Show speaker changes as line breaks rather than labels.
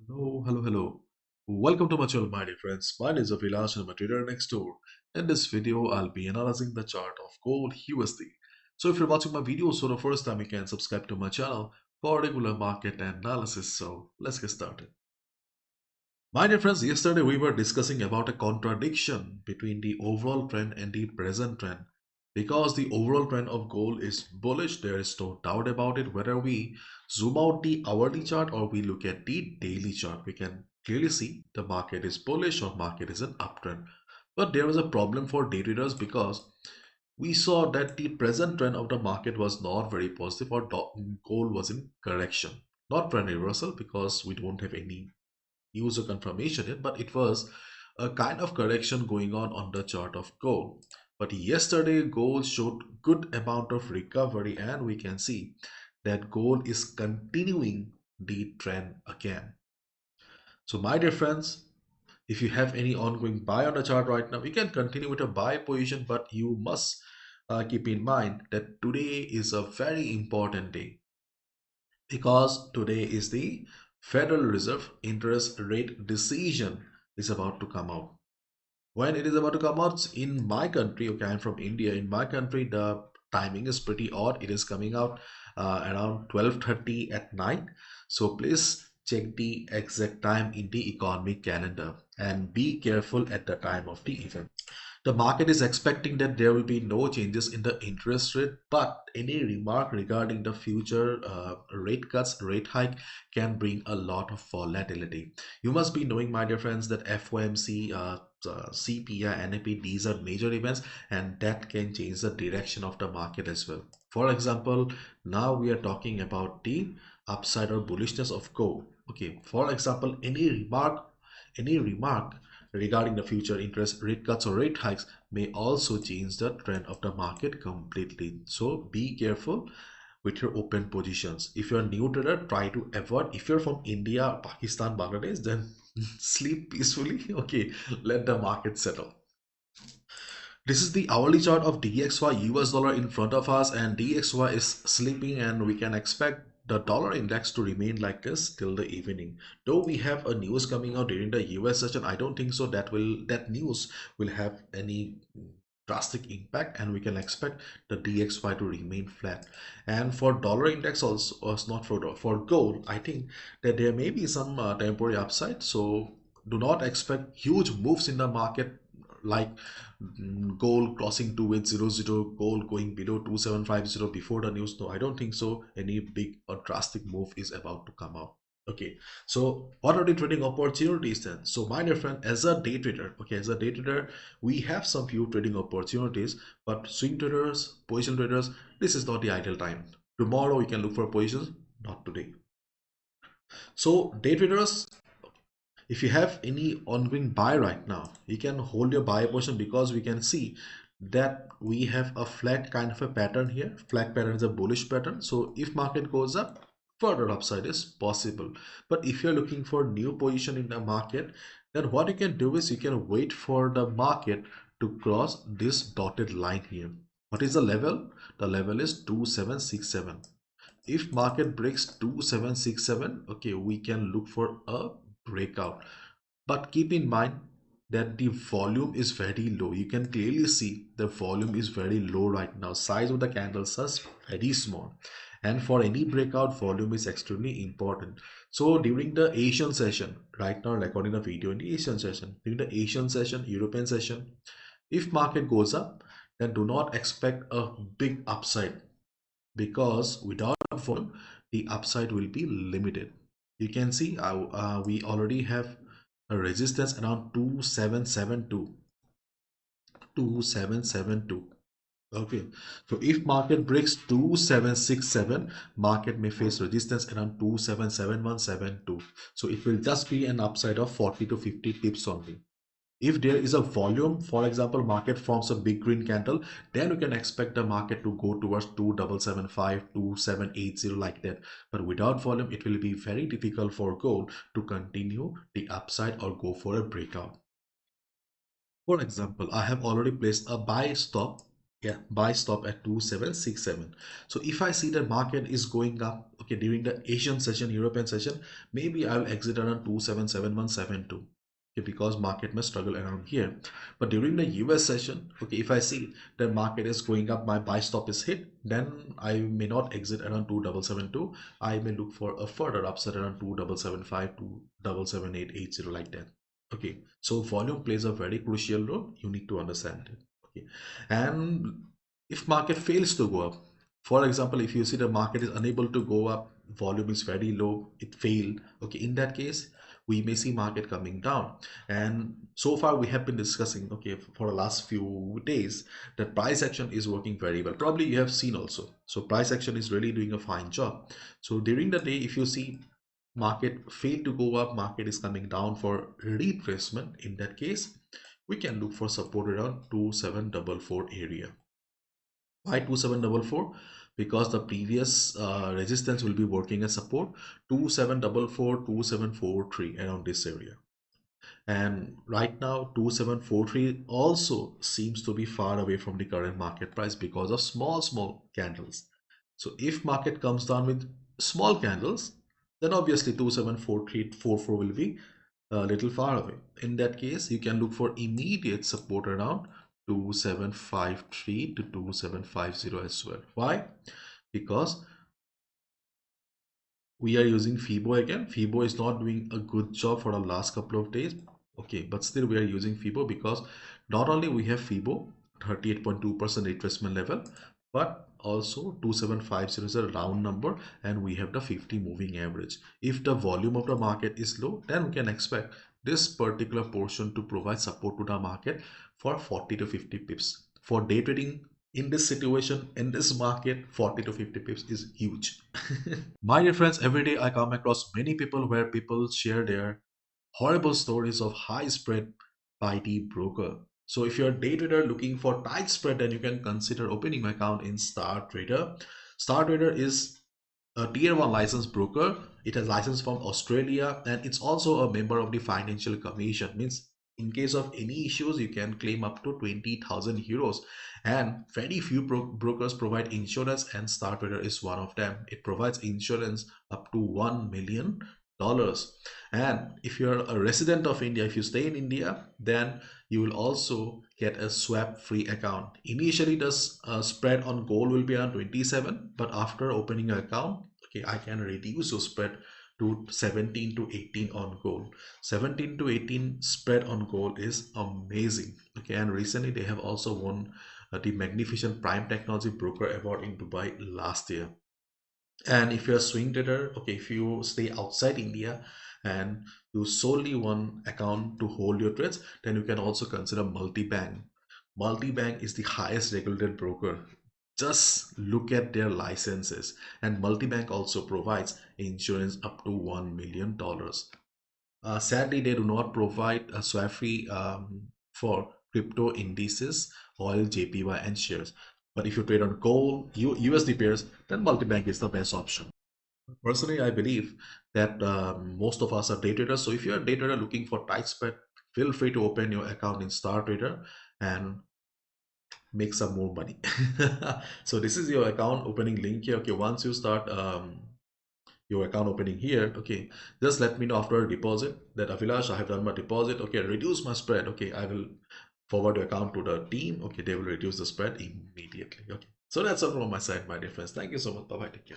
Hello. Welcome to my channel, my dear friends. My name is Avilash and I'm a trader next door. In this video, I'll be analyzing the chart of gold USD. So if you're watching my videos for the first time, you can subscribe to my channel for regular market analysis. So let's get started. My dear friends, yesterday we were discussing about a contradiction between the overall trend and the present trend. Because the overall trend of gold is bullish, there is no doubt about it. Whether we zoom out the hourly chart or we look at the daily chart, we can clearly see the market is bullish or market is an uptrend. But there was a problem for day traders because we saw that the present trend of the market was not very positive or gold was in correction. Not trend reversal because we don't have any user confirmation yet, but it was a kind of correction going on the chart of gold. But yesterday gold showed good amount of recovery and we can see that gold is continuing the trend again. So my dear friends, if you have any ongoing buy on the chart right now, you can continue with a buy position, but you must keep in mind that today is a very important day because today is the Federal Reserve interest rate decision is about to come out. When it is about to come out in my country, okay, I'm from India. In my country, the timing is pretty odd. It is coming out around 12:30 at night. So please check the exact time in the economic calendar and be careful at the time of the event. The market is expecting that there will be no changes in the interest rate, but any remark regarding the future rate cuts, rate hike can bring a lot of volatility. You must be knowing, my dear friends, that FOMC, CPI, NAP, these are major events and that can change the direction of the market as well. For example, now we are talking about the upside or bullishness of gold. Okay, for example, any remark regarding the future interest rate cuts or rate hikes may also change the trend of the market completely. So be careful with your open positions. If you're new trader, try to avoid. If you're from India, Pakistan, Bangladesh, then sleep peacefully. Okay, let the market settle. This is the hourly chart of DXY US dollar in front of us, and DXY is sleeping, and we can expect the dollar index to remain like this till the evening. Though we have a news coming out during the US session, I don't think so that news will have any drastic impact, and we can expect the DXY to remain flat. And for dollar index also, not for gold, I think that there may be some temporary upside. So do not expect huge moves in the market like gold crossing 2800, gold going below 2750 before the news. No, I don't think so any big or drastic move is about to come out. Okay, so what are the trading opportunities then? So my dear friend, as a day trader, okay, as a day trader, we have some few trading opportunities, but swing traders, position traders, this is not the ideal time. Tomorrow you can look for positions, not today. So day traders, if you have any ongoing buy right now, you can hold your buy position because we can see that we have a flat kind of a pattern here. Flat pattern is a bullish pattern. So if market goes up, further upside is possible. But if you're looking for new position in the market, then what you can do is you can wait for the market to cross this dotted line here. What is the level? The level is 2767. If market breaks 2767, okay, we can look for a breakout, but keep in mind that the volume is very low. You can clearly see the volume is very low right now. Size of the candles is very small, and for any breakout, volume is extremely important. So during the Asian session, right now recording a video in the Asian session, during the Asian session, European session, if market goes up, then do not expect a big upside because without volume the upside will be limited. You can see we already have a resistance around 2772. Okay, so if market breaks 2767, market may face resistance around 277172. So it will just be an upside of 40 to 50 pips only. If there is a volume, for example, market forms a big green candle, then we can expect the market to go towards 2775, 2780 like that. But without volume, it will be very difficult for gold to continue the upside or go for a breakout. For example, I have already placed a buy stop Yeah, buy stop at 2767. So if I see the market is going up, okay, during the Asian session, European session, maybe I'll exit around 277172. Okay, because market may struggle around here. But during the US session, okay, if I see the market is going up, my buy stop is hit, then I may not exit around 2772. I may look for a further upside around 2775 to 77880, like that. Okay, so volume plays a very crucial role. You need to understand it. Okay, and if market fails to go up, for example, if you see the market is unable to go up, volume is very low, it failed, okay, in that case we may see market coming down. And so far we have been discussing, okay, for the last few days, that price action is working very well. Probably you have seen also, so price action is really doing a fine job. So during the day, if you see market fail to go up, market is coming down for retracement, in that case we can look for support around 2744 area. Why 2744? Because the previous resistance will be working as support, 2744, 2743, around this area. And right now 2743 also seems to be far away from the current market price because of small candles. So if market comes down with small candles, then obviously 274344 will be a little far away. In that case, you can look for immediate support around 2753 to 2750 as well. Why? Because we are using FIBO again. FIBO is not doing a good job for the last couple of days. Okay, but still we are using FIBO because not only we have FIBO 38.2% retracement level, but also 2750 is a round number, and we have the 50 moving average. If the volume of the market is low, then we can expect this particular portion to provide support to the market for 40 to 50 pips. For day trading in this situation, in this market, 40 to 50 pips is huge. My dear friends, every day I come across many people where people share their horrible stories of high spread by the broker. So if you're a day trader looking for tight spread, then you can consider opening an account in Star Trader. Star Trader is a tier 1 licensed broker. It has license from Australia, and it's also a member of the Financial Commission. Means in case of any issues, you can claim up to 20,000 euros. And very few brokers provide insurance, and Star Trader is one of them. It provides insurance up to $1 million. And if you're a resident of India, if you stay in India, then you will also get a swap free account. Initially the spread on gold will be around 27, but after opening an account, okay, I can reduce your spread to 17 to 18 on gold. 17 to 18 spread on gold is amazing. Okay, and recently they have also won the Magnificent Prime Technology Broker Award in Dubai last year. And if you're a swing trader, okay, if you stay outside India and you solely one account to hold your trades, then you can also consider multi-bank. Multi-bank is the highest regulated broker. Just look at their licenses. And multi-bank also provides insurance up to $1 million. Sadly, they do not provide a swap fee for crypto indices, oil, JPY, and shares. But if you trade on gold, USD pairs, then multi-bank is the best option. Personally, I believe that most of us are day traders. So if you're a day trader looking for tight spread, feel free to open your account in Star Trader and make some more money. So this is your account opening link here. Okay, once you start your account opening here, okay, just let me know after a deposit that Avilash, I have done my deposit. Okay, reduce my spread. Okay, I will forward your account to the team. Okay, they will reduce the spread immediately. Okay, so that's all from my side, my dear friends. Thank you so much. Bye bye. Take care.